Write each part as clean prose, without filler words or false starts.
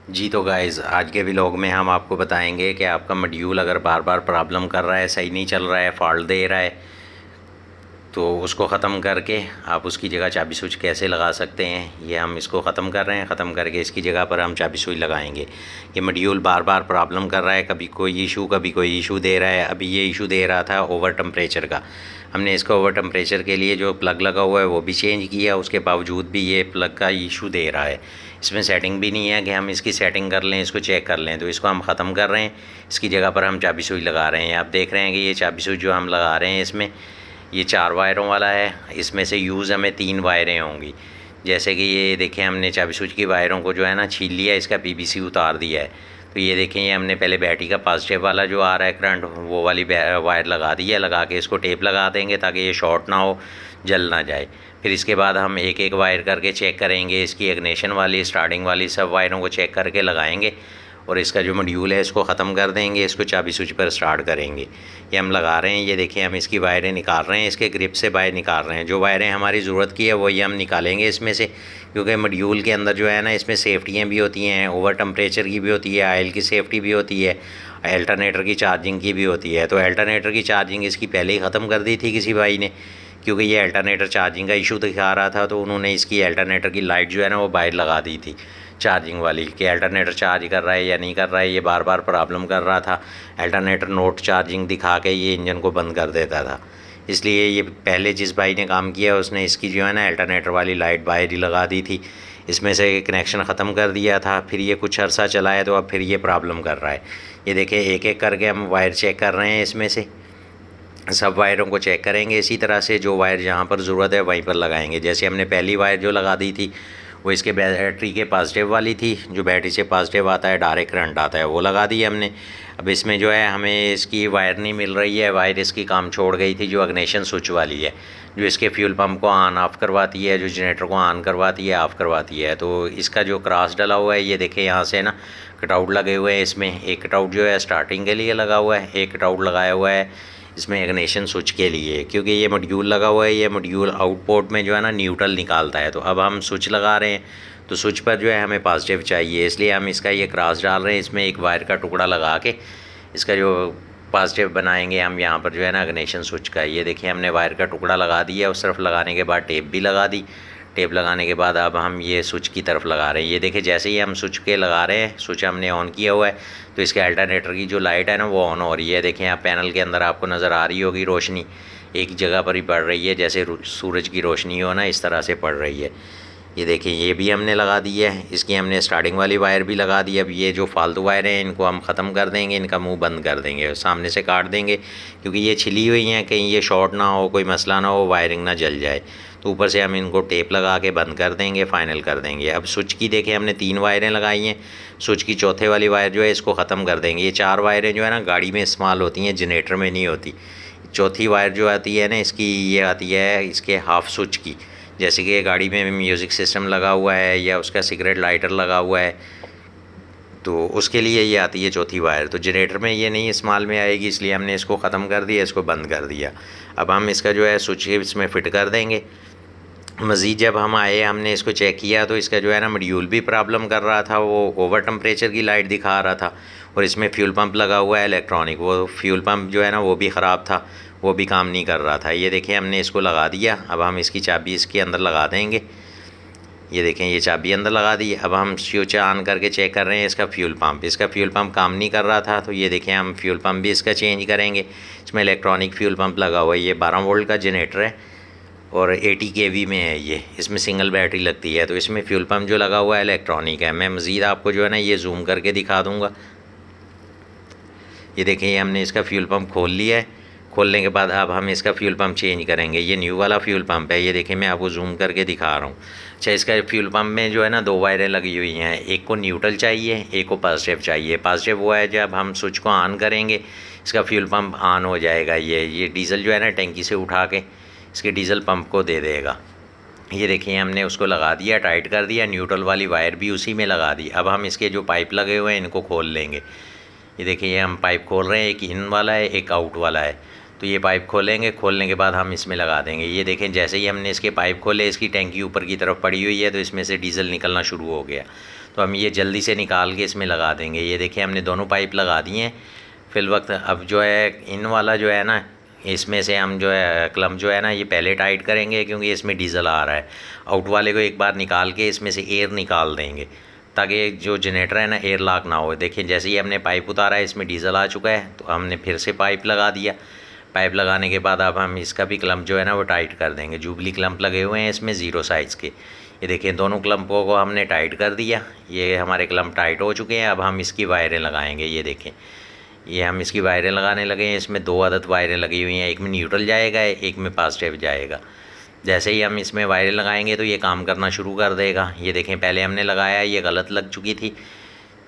जी तो गाइज़ आज के व्लॉग में हम आपको बताएंगे कि आपका मॉड्यूल अगर बार बार प्रॉब्लम कर रहा है, सही नहीं चल रहा है, फॉल्ट दे रहा है, तो उसको ख़त्म करके आप उसकी जगह चाबी स्विच कैसे लगा सकते हैं। ये हम इसको ख़त्म कर रहे हैं। ख़त्म करके इसकी जगह पर हम चाबी स्विच लगाएंगे। ये मॉड्यूल बार बार प्रॉब्लम कर रहा है, कभी कोई इशू दे रहा है। अभी ये इशू दे रहा था ओवर टेम्परेचर का। हमने इसका ओवर टेम्परेचर के लिए जो प्लग लगा हुआ है वो भी चेंज किया, उसके बावजूद भी ये प्लग का इशू दे रहा है। इसमें सेटिंग भी नहीं है कि हम इसकी सेटिंग कर लें, इसको चेक कर लें। तो इसको हम ख़त्म कर रहे हैं। इसकी जगह पर हम चाबी स्विच लगा रहे हैं। आप देख रहे हैं कि ये चाबी स्विच जो हम लगा रहे हैं इसमें ये 4 वायरों वाला है। इसमें से यूज़ हमें 3 वायरें होंगी। जैसे कि ये देखें, हमने चाबी स्विच की वायरों को जो है ना छील लिया, इसका पीवीसी उतार दिया है। तो ये देखें, ये हमने पहले बैटरी का पॉजिटिव वाला जो आ रहा है करंट, वो वाली वायर लगा दी है। लगा के इसको टेप लगा देंगे ताकि ये शॉर्ट ना हो, जल ना जाए। फिर इसके बाद हम एक एक वायर करके चेक करेंगे। इसकी इग्निशन वाली, स्टार्टिंग वाली सब वायरों को चेक करके लगाएंगे और इसका जो मॉड्यूल है इसको ख़त्म कर देंगे। इसको चाबी स्विच पर स्टार्ट करेंगे। ये हम लगा रहे हैं। ये देखिए, हम इसकी वायरें निकाल रहे हैं, इसके ग्रिप से वायर निकाल रहे हैं। जो वायरें हमारी ज़रूरत की है वही हम निकालेंगे इसमें से, क्योंकि मॉड्यूल के अंदर जो है ना इसमें सेफ्टियाँ भी होती हैं, ओवर टेम्परेचर की भी होती है, ऑयल की सेफ्टी भी होती है, अल्टरनेटर की चार्जिंग की भी होती है। तो अल्टरनेटर की चार्जिंग इसकी पहले ही ख़त्म कर दी थी किसी भाई ने, क्योंकि ये अल्टरनेटर चार्जिंग का इशू दिखा रहा था। तो उन्होंने इसकी अल्टरनेटर की लाइट जो है ना वो बाहर लगा दी थी चार्जिंग वाली, कि अल्टरनेटर चार्ज कर रहा है या नहीं कर रहा है। ये बार बार प्रॉब्लम कर रहा था। अल्टरनेटर नोट चार्जिंग दिखा के ये इंजन को बंद कर देता था। इसलिए ये पहले जिस भाई ने काम किया उसने इसकी जो है ना अल्टरनेटर वाली लाइट बाहर ही लगा दी थी, इसमें से कनेक्शन ख़त्म कर दिया था। फिर ये कुछ अर्सा चला है तो अब फिर ये प्रॉब्लम कर रहा है। ये देखिए, एक एक करके हम वायर चेक कर रहे हैं। इसमें से सब वायरों को चेक करेंगे। इसी तरह से जो वायर जहाँ पर ज़रूरत है वहीं पर लगाएंगे। जैसे हमने पहली वायर जो लगा दी थी वो इसके बैटरी के पॉजिटिव वाली थी। जो बैटरी से पॉजिटिव आता है, डायरेक्ट करंट आता है, वो लगा दी हमने। अब इसमें जो है हमें इसकी वायर नहीं मिल रही है। वायर इसकी काम छोड़ गई थी, जो इग्निशन स्विच वाली है, जो इसके फ्यूल पंप को ऑन ऑफ़ करवाती है, जो जनरेटर को ऑन करवाती है, ऑफ़ करवाती है। तो इसका जो क्रॉस डला हुआ है, ये देखें यहाँ से ना कटआउट लगे हुए हैं। इसमें एक कटआउट जो है स्टार्टिंग के लिए लगा हुआ है, एक कटआउट लगाया हुआ है इसमें इग्निशन स्विच के लिए, क्योंकि ये मॉड्यूल लगा हुआ है। ये मॉड्यूल आउटपुट में जो है ना न्यूट्रल निकालता है। तो अब हम स्विच लगा रहे हैं, तो स्विच पर जो है हमें पॉजिटिव चाहिए, इसलिए हम इसका ये क्रॉस डाल रहे हैं। इसमें एक वायर का टुकड़ा लगा के इसका जो पॉजिटिव बनाएंगे हम यहाँ पर जो है ना इग्निशन स्विच का। ये देखिए, हमने वायर का टुकड़ा लगा दिया। उस तरफ लगाने के बाद टेप भी लगा दी। टेप लगाने के बाद अब हम ये स्विच की तरफ लगा रहे हैं। ये देखिए, जैसे ही हम स्विच के लगा रहे हैं, स्विच हमने ऑन किया हुआ है, तो इसके अल्टरनेटर की जो लाइट है ना वो ऑन हो रही है। देखिए, आप पैनल के अंदर आपको नज़र आ रही होगी रोशनी एक जगह पर ही पड़ रही है, जैसे सूरज की रोशनी हो ना, इस तरह से पड़ रही है। ये देखिए, ये भी हमने लगा दी है। इसकी हमने स्टार्टिंग वाली वायर भी लगा दी। अब ये जो फालतू वायर हैं इनको हम ख़त्म कर देंगे, इनका मुंह बंद कर देंगे, सामने से काट देंगे, क्योंकि ये छिली हुई हैं, कहीं ये शॉर्ट ना हो, कोई मसला ना हो, वायरिंग ना जल जाए। तो ऊपर से हम इनको टेप लगा के बंद कर देंगे, फाइनल कर देंगे। अब स्विच की देखें, हमने 3 वायरें लगाई हैं। स्विच की चौथे वाली वायर जो है इसको ख़त्म कर देंगे। ये 4 वायरें जो है ना गाड़ी में इस्तेमाल होती हैं, जनरेटर में नहीं होती। चौथी वायर जो आती है ना इसकी, ये आती है इसके हाफ स्विच की। जैसे कि गाड़ी में म्यूज़िक सिस्टम लगा हुआ है या उसका सिगरेट लाइटर लगा हुआ है, तो उसके लिए ये आती है चौथी वायर। तो जनरेटर में ये नहीं इस्तेमाल में आएगी, इसलिए हमने इसको ख़त्म कर दिया, इसको बंद कर दिया। अब हम इसका जो है स्विच इसमें फ़िट कर देंगे। मज़ीद जब हम आए, हमने इसको चेक किया तो इसका जो है ना मॉड्यूल भी प्रॉब्लम कर रहा था, वो ओवर टेम्परेचर की लाइट दिखा रहा था। और इसमें फ्यूल पंप लगा हुआ है इलेक्ट्रॉनिक, वो फ्यूल पंप जो है ना वो भी ख़राब था, वो भी काम नहीं कर रहा था। ये देखिए, हमने इसको लगा दिया। अब हम इसकी चाबी इसके अंदर लगा देंगे। ये देखें, ये चाबी अंदर लगा दी। अब हम स्विच ऑन करके चेक कर रहे हैं इसका फ्यूल पंप। इसका फ्यूल पंप काम नहीं कर रहा था, तो ये देखें, हम फ्यूल पंप भी इसका चेंज करेंगे। इसमें इलेक्ट्रॉनिक फ्यूल पंप लगा हुआ है। ये 12 वोल्ट का जनरेटर है और 80 kV में है ये। इसमें सिंगल बैटरी लगती है। तो इसमें फ्यूल पंप जो लगा हुआ है इलेक्ट्रॉनिक है। मैं मज़ीद आपको जो है ना ये जूम करके दिखा दूँगा। ये देखें, ये हमने इसका फ्यूल पंप खोल लिया है। खोलने के बाद अब हम इसका फ्यूल पंप चेंज करेंगे। ये न्यू वाला फ्यूल पंप है। ये देखें, मैं आपको जूम करके दिखा रहा हूँ। अच्छा, इसका फ्यूल पंप में जो है ना 2 वायरें लगी हुई हैं, एक को न्यूट्रल चाहिए, एक को पॉजिटिव चाहिए। पॉजिटिव वो है जब हम स्विच को ऑन करेंगे इसका फ्यूल पंप ऑन हो जाएगा। ये डीज़ल जो है ना टैंकी से उठा के इसके डीज़ल पंप को दे देगा। ये देखिए, हमने उसको लगा दिया, टाइट कर दिया। न्यूट्रल वाली वायर भी उसी में लगा दी। अब हम इसके जो पाइप लगे हुए हैं इनको खोल लेंगे। ये देखिए, ये हम पाइप खोल रहे हैं, एक इन वाला है, एक आउट वाला है। तो ये पाइप खोलेंगे, खोलने के बाद हम इसमें लगा देंगे। ये देखें, जैसे ही हमने इसके पाइप खोले, इसकी टैंकी ऊपर की तरफ पड़ी हुई है, तो इसमें से डीज़ल निकलना शुरू हो गया। तो हम ये जल्दी से निकाल के इसमें लगा देंगे। ये देखिए हमने दोनों पाइप लगा दिए हैं। फिल वक्त अब जो है इन वाला जो है ना, इसमें से हम जो है क्लम जो है ना ये पहले टाइट करेंगे, क्योंकि इसमें डीजल आ रहा है। आउट वाले को एक बार निकाल के इसमें से एयर निकाल देंगे, ताकि जो जनरेटर है ना एयर लॉक ना हो। देखिए जैसे ही हमने पाइप उतारा है इसमें डीजल आ चुका है, तो हमने फिर से पाइप लगा दिया। पाइप लगाने के बाद अब हम इसका भी क्लम्प जो है ना वो टाइट कर देंगे। जुबली क्लम्प लगे हुए हैं इसमें 0 साइज़ के। ये देखिए दोनों क्लम्पों को हमने टाइट कर दिया। ये हमारे क्लम्प टाइट हो चुके हैं। अब हम इसकी वायरें लगाएंगे। ये देखें, ये हम इसकी वायरें लगाने लगे हैं। इसमें 2 अदद वायरें लगी हुई हैं, एक में न्यूट्रल जाएगा, एक में पॉजिटिव जाएगा। जैसे ही हम इसमें वायरें लगाएंगे तो ये काम करना शुरू कर देगा। ये देखें पहले हमने लगाया, ये गलत लग चुकी थी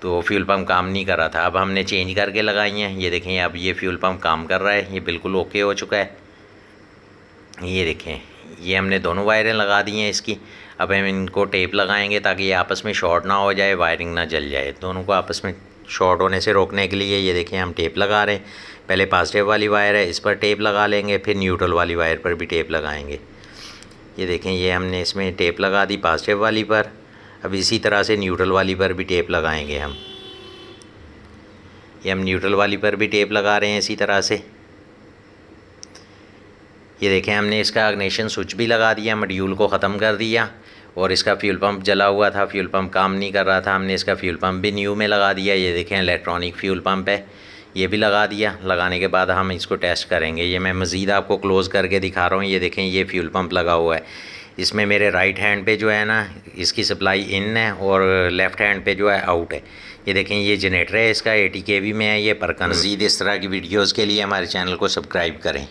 तो फ्यूल पम्प काम नहीं कर रहा था। अब हमने चेंज करके लगाई हैं। ये देखें अब ये फ्यूल पम्प काम कर रहा है, ये बिल्कुल ओके हो चुका है। ये देखें ये हमने दोनों वायरें लगा दी हैं इसकी। अब हम इनको टेप लगाएंगे ताकि ये आपस में शॉर्ट ना हो जाए, वायरिंग ना जल जाए। दोनों को आपस में शॉर्ट होने से रोकने के लिए ये देखें हम टेप लगा रहे हैं। पहले पॉजिटिव वाली वायर है, इस पर टेप लगा लेंगे, फिर न्यूट्रल वाली वायर पर भी टेप लगाएंगे। ये देखें ये हमने इसमें टेप लगा दी पॉजिटिव वाली पर। अब इसी तरह से न्यूट्रल वाली पर भी टेप लगाएंगे हम। ये हम न्यूट्रल वाली पर भी टेप लगा रहे हैं इसी तरह से। ये देखें हमने इसका इग्निशन स्विच भी लगा दिया, मॉड्यूल को ख़त्म कर दिया। और इसका फ्यूल पंप जला हुआ था, फ्यूल पंप काम नहीं कर रहा था, हमने इसका फ्यूल पंप भी न्यू में लगा दिया। ये देखें इलेक्ट्रॉनिक फ्यूल पंप है, ये भी लगा दिया। लगाने के बाद हम इसको टेस्ट करेंगे। ये मैं मज़ीद आपको क्लोज़ करके दिखा रहा हूँ। ये देखें ये फ्यूल पंप लगा हुआ है। इसमें मेरे राइट हैंड पे जो है ना इसकी सप्लाई इन है और लेफ़्ट हैंड पे जो है आउट है। ये देखें ये जनरेटर है इसका 80 kV में है ये परकन। मज़ीद इस तरह की वीडियोज़ के लिए हमारे चैनल को सब्सक्राइब करें।